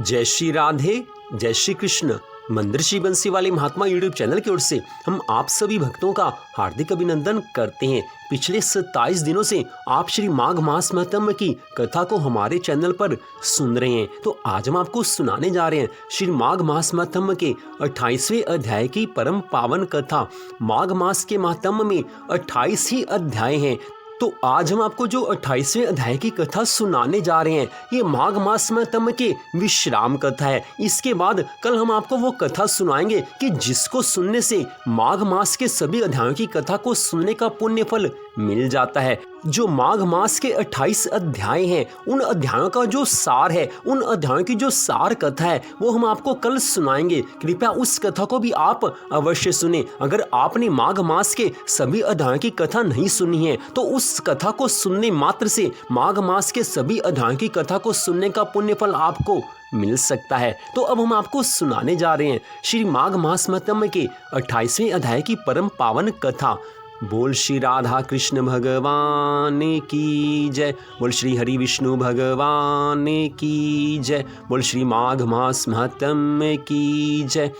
जय श्री राधे, जय श्री कृष्ण। मंदिर श्री बंसी वाले महात्मा यूट्यूब चैनल की ओर से हम आप सभी भक्तों का हार्दिक अभिनंदन करते हैं। पिछले 27 दिनों से आप श्री माघ मास महात्म्य की कथा को हमारे चैनल पर सुन रहे हैं। तो आज हम आपको सुनाने जा रहे हैं श्री माघ मास महात्म्य के 28वें अध्याय की परम पावन कथा। माघ मास के महात्म्य में 28 ही अध्याय हैं। तो आज हम आपको जो 28वें अध्याय की कथा सुनाने जा रहे हैं, ये माघ मास महात्म्य के विश्राम कथा है। इसके बाद कल हम आपको वो कथा सुनाएंगे कि जिसको सुनने से माघ मास के सभी अध्यायों की कथा को सुनने का पुण्य फल मिल जाता है। जो माघ मास के 28 अध्याय हैं, उन अध्यायों का जो सार है, उन अध्यायों की जो सार कथा है, वो हम आपको कल सुनाएंगे। कृपया उस कथा को भी आप अवश्य सुने। अगर आपने माघ मास के सभी अध्यायों की कथा नहीं सुनी है, तो उस कथा को सुनने मात्र से माघ मास के सभी अध्यायों की कथा को सुनने का पुण्य फल आपको मिल सकता है। तो अब हम आपको सुनाने जा रहे हैं श्री माघ मास महात्म्य के 28वें अध्याय की परम पावन कथा। बोल श्री राधा कृष्ण भगवान की जय। बोल श्री हरि विष्णु भगवान की जय। बोल श्री माघ मास महात्म्य की जय।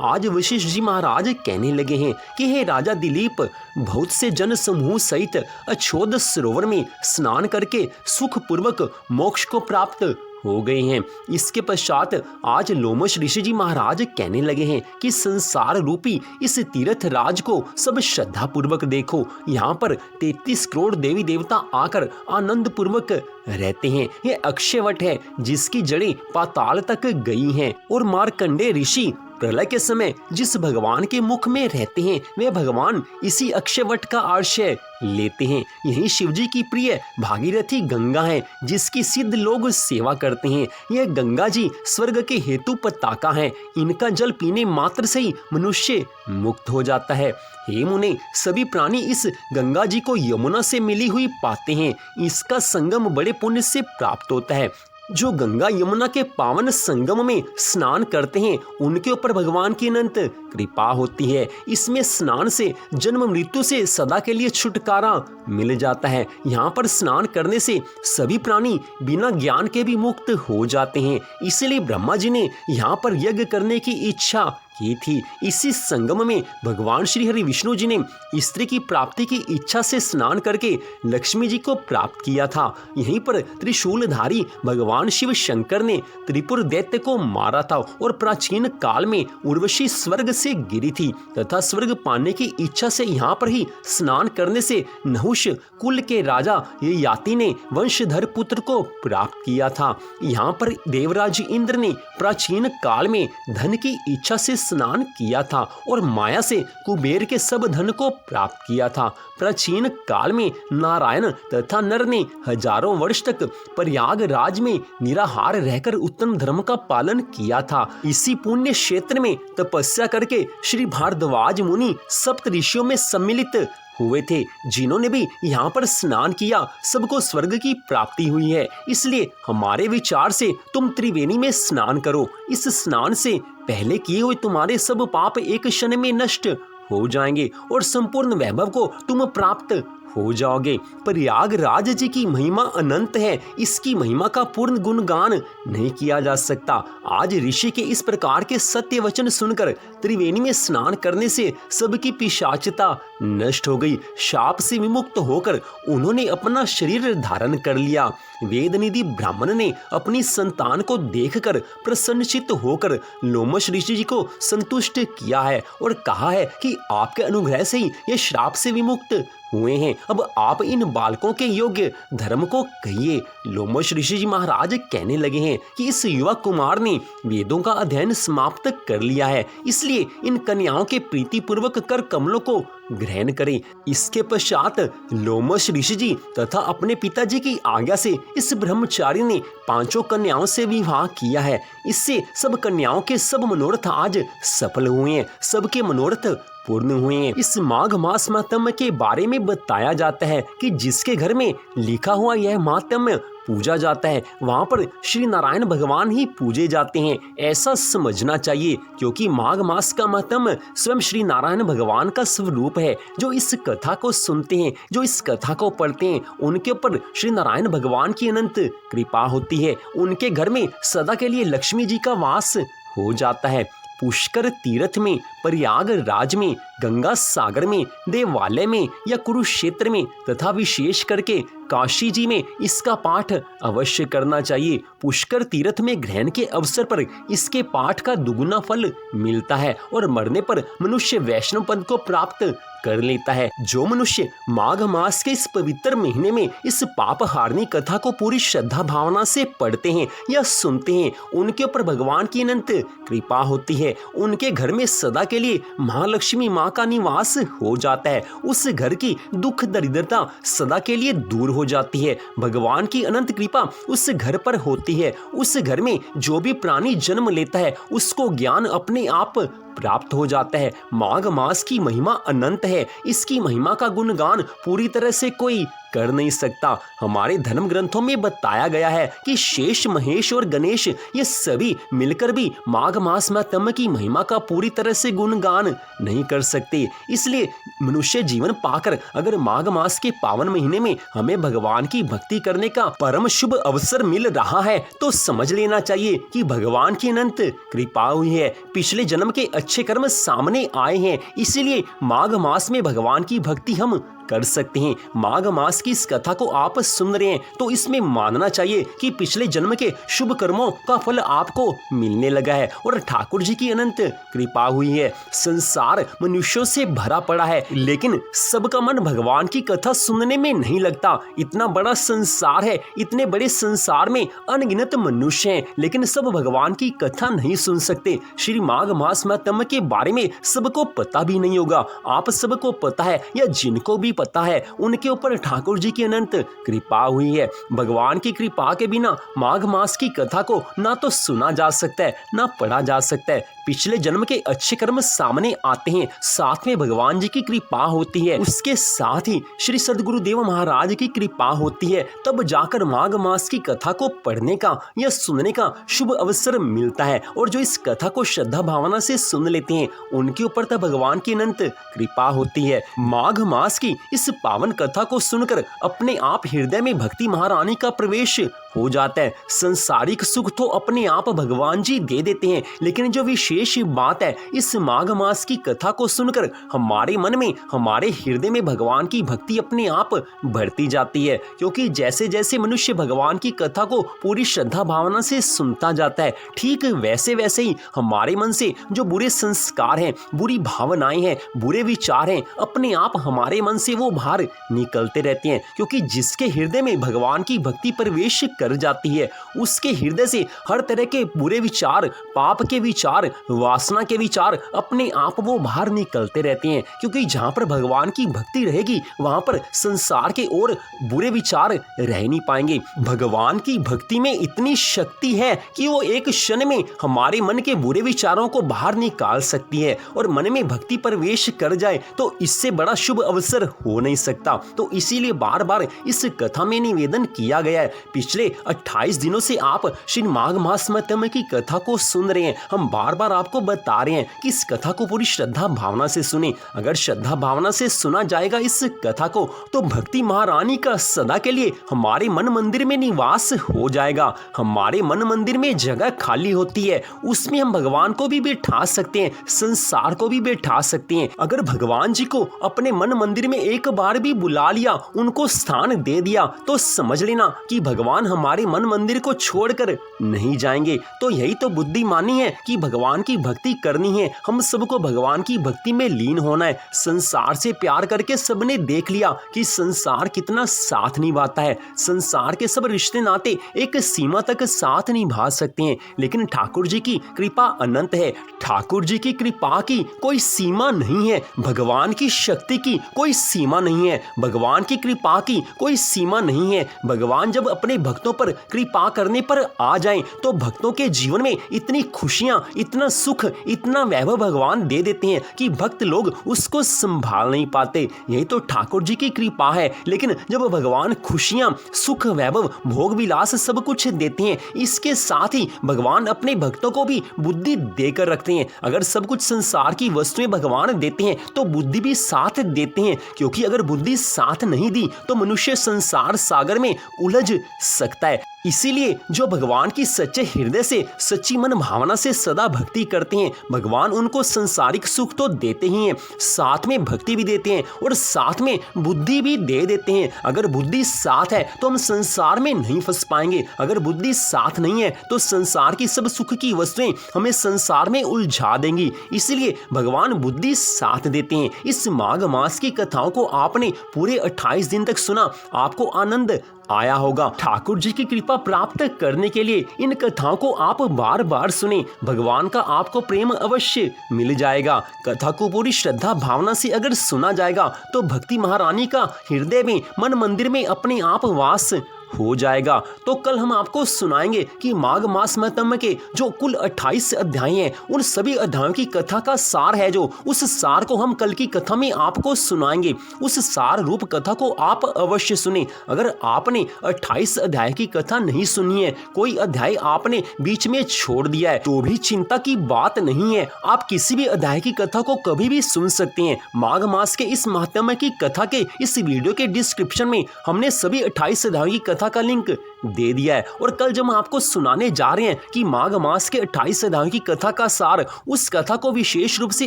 आज वशिष्ठ जी महाराज कहने लगे हैं कि हे राजा दिलीप, बहुत से जन समूह सहित अछोद सरोवर में स्नान करके सुखपूर्वक मोक्ष को प्राप्त हो गए हैं। इसके पश्चात आज लोमश ऋषि जी महाराज कहने लगे हैं कि संसार रूपी इस तीर्थ राज को सब श्रद्धा पूर्वक देखो। यहाँ पर 33 करोड़ देवी देवता आकर आनंद पूर्वक रहते हैं। यह अक्षयवट है जिसकी जड़ें पाताल तक गई हैं और मार्कंडेय ऋषि प्रलय के समय जिस भगवान के मुख में रहते हैं, वे भगवान इसी अक्षयवट का आश्रय लेते हैं। यही शिवजी की प्रिय भागीरथी गंगा है जिसकी सिद्ध लोग सेवा करते हैं। यह गंगा जी स्वर्ग के हेतु पताका है। इनका जल पीने मात्र से ही मनुष्य मुक्त हो जाता है। हे मुने, सभी प्राणी इस गंगा जी को यमुना से मिली हुई पाते हैं। इसका संगम बड़े पुण्य से प्राप्त होता है। जो गंगा यमुना के पावन संगम में स्नान करते हैं, उनके ऊपर भगवान की अनंत कृपा होती है। इसमें स्नान से जन्म मृत्यु से सदा के लिए छुटकारा मिल जाता है। यहाँ पर स्नान करने से सभी प्राणी बिना ज्ञान के भी मुक्त हो जाते हैं। इसलिए ब्रह्मा जी ने यहाँ पर यज्ञ करने की इच्छा की थी। इसी संगम में भगवान श्री हरि विष्णु जी ने स्त्री की प्राप्ति की इच्छा से स्नान करके लक्ष्मी जी को प्राप्त किया था। यहीं पर त्रिशूलधारी भगवान शिव शंकर ने त्रिपुर दैत्य को मारा था और प्राचीन काल में उर्वशी स्वर्ग से गिरी थी तथा स्वर्ग पाने की इच्छा से यहाँ पर ही स्नान करने से नहुष कुल के राजा ययाति ने वंशधर पुत्र को प्राप्त किया था। यहाँ पर देवराज इंद्र ने प्राचीन काल में धन की इच्छा से स्नान किया था और माया से कुबेर के सब धन को प्राप्त किया था। प्राचीन काल में नारायण तथा नर ने हजारों वर्ष तक प्रयागराज में निराहार रहकर उत्तम धर्म का पालन किया था। इसी पुण्य क्षेत्र में तपस्या करके श्री भारद्वाज मुनि सप्त ऋषियों में सम्मिलित हुए थे, जिन्होंने भी यहाँ पर स्नान किया। सबको स्वर्ग की प्राप्ति हुई है। इसलिए हमारे विचार से तुम त्रिवेणी में स्नान करो। इस स्नान से पहले किए हुए तुम्हारे सब पाप एक क्षण में नष्ट हो जाएंगे और संपूर्ण वैभव को तुम प्राप्त हो जाओगे। प्रयागराज जी की महिमा अनंत है। इसकी महिमा का पूर्ण गुणगान नहीं किया जा सकता। आज ऋषि के इस प्रकार के सत्य वचन सुनकर त्रिवेणी में स्नान करने से सबकी पिशाचता नष्ट हो गई। शाप से विमुक्त होकर उन्होंने अपना शरीर धारण कर लिया। वेदनिधि ब्राह्मण ने अपनी संतान को देखकर प्रसन्नचित्त होकर लोमश ऋषि जी को संतुष्ट किया है और कहा है कि आपके अनुग्रह से ही ये श्राप से विमुक्त हुए हैं। अब आप इन बालकों के योग्य धर्म को कहिए। लोमश ऋषि जी महाराज कहने लगे हैं कि इस युवा कुमार ने वेदों का अध्ययन समाप्त कर लिया है, इसलिए इन कन्याओं के प्रीति पूर्वक कर कमलों को ग्रहण करें। इसके पश्चात लोमश ऋषि जी तथा अपने पिताजी की आज्ञा से इस ब्रह्मचारी ने 5 कन्याओं से विवाह किया है। इससे सब कन्याओं के सब मनोरथ आज सफल हुए हैं। सबके मनोरथ पूर्ण हुए हैं। इस माघ मास महात्म्य के बारे में बताया जाता है कि जिसके घर में लिखा हुआ यह महात्म्य पूजा जाता है, वहां पर श्री नारायण भगवान ही पूजे जाते हैं, ऐसा समझना चाहिए। क्योंकि माघ मास का महात्म्य स्वयं श्री नारायण भगवान का स्वरूप है। जो इस कथा को सुनते हैं, जो इस कथा को पढ़ते हैं, उनके ऊपर श्री नारायण भगवान की अनंत कृपा होती है। उनके घर में सदा के लिए लक्ष्मी जी का वास हो जाता है। पुष्कर तीर्थ में, प्रयागराज में, गंगा सागर में, देवालय में या कुरुक्षेत्र में तथा विशेष करके काशी जी में इसका पाठ अवश्य करना चाहिए। पुष्कर तीर्थ में ग्रहण के अवसर पर इसके पाठ का दुगुना फल मिलता है और मरने पर मनुष्य वैष्णव पद को प्राप्त कर लेता है। जो मनुष्य माघ मास के इस पवित्र महीने में इस पाप हारनी कथा को पूरी श्रद्धा भावना से पढ़ते हैं या सुनते हैं, उनके ऊपर भगवान की अनंत कृपा होती है। उनके घर में सदा के लिए महालक्ष्मी माँ का निवास हो जाता है। उस घर की दुख दरिद्रता सदा के लिए दूर हो जाती है। भगवान की अनंत कृपा उस घर पर होती है। उस घर में जो भी प्राणी जन्म लेता है उसको ज्ञान अपने आप प्राप्त हो जाता है। माघ मास की महिमा अनंत है। इसकी महिमा का गुणगान पूरी तरह से कोई कर नहीं सकता। हमारे धर्म ग्रंथों में बताया गया है कि शेष, महेश और गणेश ये सभी मिलकर भी माघ मास महात्म्य की महिमा का पूरी तरह से गुणगान नहीं कर सकते। इसलिए मनुष्य जीवन पाकर अगर माघ मास के पावन महीने में हमें भगवान की भक्ति करने का परम शुभ अवसर मिल रहा है तो समझ लेना चाहिए कि भगवान की अनंत कृपा हुई है। पिछले जन्म के अच्छे कर्म सामने आए हैं, इसीलिए माघ मास में भगवान की भक्ति हम कर सकते हैं। माघ मास की इस कथा को आप सुन रहे हैं तो इसमें मानना चाहिए कि पिछले जन्म के शुभ कर्मों का फल आपको मिलने लगा है और ठाकुर जी की अनंत कृपा हुई है। संसार मनुष्यों से भरा पड़ा है, लेकिन सबका मन भगवान की कथा सुनने में नहीं लगता। इतना बड़ा संसार है, इतने बड़े संसार में अनगिनत मनुष्य हैं, लेकिन सब भगवान की कथा नहीं सुन सकते। श्री माघ मास महात्म्य के बारे में सबको पता भी नहीं होगा। आप सबको पता है या जिनको भी पता है, उनके ऊपर ठाकुर जी की अनंत कृपा हुई है। भगवान की कृपा के बिना माघ मास की कथा को ना तो सुना जा सकता है, ना पढ़ा जा सकता है। पिछले जन्म के अच्छे कर्म सामने आते हैं, साथ में भगवान जी की कृपा होती है, उसके साथ ही श्री सद्गुरुदेव महाराज की कृपा होती है। तब जाकर माघ मास की कथा को पढ़ने का या सुनने का शुभ अवसर मिलता है। और जो इस कथा को श्रद्धा भावना से सुन लेते हैं, उनके ऊपर तब भगवान की अनंत कृपा होती है। माघ मास की इस पावन कथा को सुनकर अपने आप हृदय में भक्ति महारानी का प्रवेश हो जाता है। संसारिक सुख तो अपने आप भगवान जी दे देते हैं, लेकिन जो विशेष बात है, इस माघ मास की कथा को सुनकर हमारे मन में, हमारे हृदय में भगवान की भक्ति अपने आप बढ़ती जाती है। क्योंकि जैसे जैसे मनुष्य भगवान की कथा को पूरी श्रद्धा भावना से सुनता जाता है, ठीक वैसे वैसे ही हमारे मन से जो बुरे संस्कार हैं, बुरी भावनाएं हैं, बुरे विचार हैं, अपने आप हमारे मन से वो बाहर निकलते रहते हैं। क्योंकि जिसके हृदय में भगवान की भक्ति प्रवेश कर जाती है, उसके हृदय से हर तरह के बुरे विचार, पाप के विचार, वासना के विचार अपने आप वो बाहर निकलते रहते हैं। क्योंकि जहां पर भगवान की भक्ति रहेगी, वहां पर संसार के और बुरे विचार रह नहीं पाएंगे। भगवान की भक्ति में इतनी शक्ति है कि वो एक क्षण में हमारे मन के बुरे विचारों को बाहर निकाल सकती है। और मन में भक्ति प्रवेश कर जाए तो इससे बड़ा शुभ अवसर हो नहीं सकता। तो इसीलिए बार बार इस कथा में निवेदन किया गया है। पिछले 28 दिनों से आप श्री माघ मास महात्म्य की कथा को सुन रहे हैं। हम बार बार आपको बता रहे हैं कि इस कथा को पूरी श्रद्धा भावना से सुने। अगर श्रद्धा भावना से सुना जाएगा इस कथा को, तो भक्ति महारानी का सदा के लिए हमारे मन मंदिर में निवास हो जाएगा। हमारे मन मंदिर में जगह खाली होती है, उसमें हम भगवान को भी बैठा सकते हैं, संसार को भी बैठा सकते हैं। अगर भगवान जी को अपने मन मंदिर में एक बार भी बुला लिया, उनको स्थान दे दिया, तो समझ लेना कि भगवान हमारे मन मंदिर को छोड़कर नहीं जाएंगे। तो यही तो बुद्धिमानी है कि भगवान की भक्ति करनी है। हम सबको भगवान की भक्ति में लीन होना है। संसार से प्यार करके सबने देख लिया कि संसार कितना साथ निभाता है। संसार के सब रिश्ते नाते एक सीमा तक साथ निभा सकते हैं, लेकिन ठाकुर जी की कृपा अनंत है। ठाकुर जी की कृपा की कोई सीमा नहीं है। भगवान की शक्ति की कोई सीमा नहीं है। भगवान की कृपा की कोई सीमा नहीं है। भगवान जब अपने भक्तों भक्तों पर कृपा करने पर आ जाएं तो भक्तों के जीवन में इतनी खुशियां, इतना सुख, इतना वैभव भगवान दे देते हैं कि भक्त लोग उसको संभाल नहीं पाते। यही तो ठाकुर जी की कृपा है। लेकिन जब भगवान खुशियां, सुख, वैभव, भोग विलास सब कुछ देते हैं, इसके साथ ही भगवान अपने भक्तों को भी बुद्धि देकर रखते हैं। अगर सब कुछ संसार की वस्तुएं भगवान देते हैं तो बुद्धि भी साथ देते हैं, क्योंकि अगर बुद्धि साथ नहीं दी तो मनुष्य संसार सागर में उलझ सकता है। इसीलिए जो भगवान की सच्चे हृदय से, सच्ची मन भावना से सदा भक्ति करते हैं, भगवान उनको संसारिक सुख तो देते ही हैं, साथ में भक्ति भी देते हैं और साथ में बुद्धि भी दे देते हैं। अगर बुद्धि साथ है तो हम संसार में नहीं फंस पाएंगे। अगर बुद्धि साथ नहीं है तो संसार की सब सुख की वस्तुएं हमें संसार में उलझा देंगी। इसलिए भगवान बुद्धि साथ देते हैं। इस माघ मास की कथाओं को आपने पूरे 28 दिन तक सुना, आपको आनंद आया होगा। ठाकुर जी की कृपा प्राप्त करने के लिए इन कथाओं को आप बार बार सुने, भगवान का आपको प्रेम अवश्य मिल जाएगा। कथा को पूरी श्रद्धा भावना से अगर सुना जाएगा तो भक्ति महारानी का हृदय में, मन मंदिर में अपने आप वास हो जाएगा। तो कल हम आपको सुनाएंगे कि माघ मास महात्म्य के जो कुल 28 अध्याय हैं, उन सभी अध्यायों की कथा का सार है जो, उस सार को हम कल की कथा में आपको सुनाएंगे। उस सार रूप कथा को आप अवश्य सुने। अगर आपने 28 अध्याय की कथा नहीं सुनी है, कोई अध्याय आपने बीच में छोड़ दिया है, तो भी चिंता की बात नहीं है। आप किसी भी अध्याय की कथा को कभी भी सुन सकते हैं। माघ मास के इस महात्म्य की कथा के इस वीडियो के डिस्क्रिप्शन में हमने सभी 28 अध्यायों की कथा का लिंक दे दिया है। और कल जब हम आपको सुनाने जा रहे हैं कि माघ मास के 28 अध्यायों की कथा का सार, उस कथा को विशेष रूप से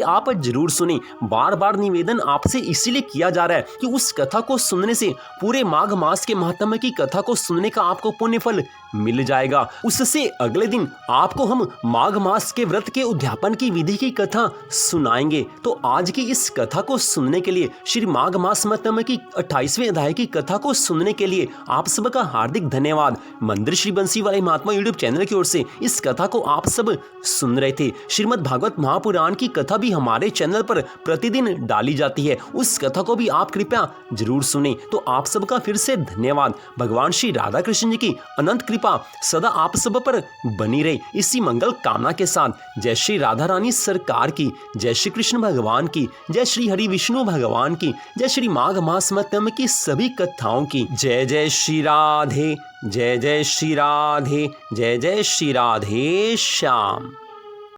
आप जरूर सुने। बार बार निवेदन आपसे इसीलिए किया जा रहा है कि उस कथा को सुनने से, पूरे माघ मास के महात्म्य की कथा को सुनने का आपको पुण्य फल मिल जाएगा। उससे अगले दिन आपको हम माघ मास के व्रत के उद्यापन की विधि की कथा सुनाएंगे। तो आज की इस कथा को सुनने के लिए, श्री माघ मास महात्म्य की 28वें अध्याय की कथा को सुनने के लिए आप सबका हार्दिक धन्यवाद। मंदिर श्री बंसी वाले महात्मा यूट्यूब चैनल की ओर से इस कथा को आप सब सुन रहे थे। श्रीमद् भागवत महापुराण की कथा भी हमारे चैनल पर प्रतिदिन डाली जाती है, उस कथा को भी आप कृपया जरूर सुने। तो आप सबका फिर से धन्यवाद। भगवान श्री राधा कृष्ण जी की अनंत कृपा सदा आप सब पर बनी रहे, इसी मंगल कामना के साथ जय श्री राधा रानी सरकार की, जय श्री कृष्ण भगवान की, जय श्री हरि विष्णु भगवान की, जय श्री माघ मास महात्म्य की सभी कथाओं की। जय जय श्री राधे, जय जय श्री राधे, जय जय श्री राधे श्याम।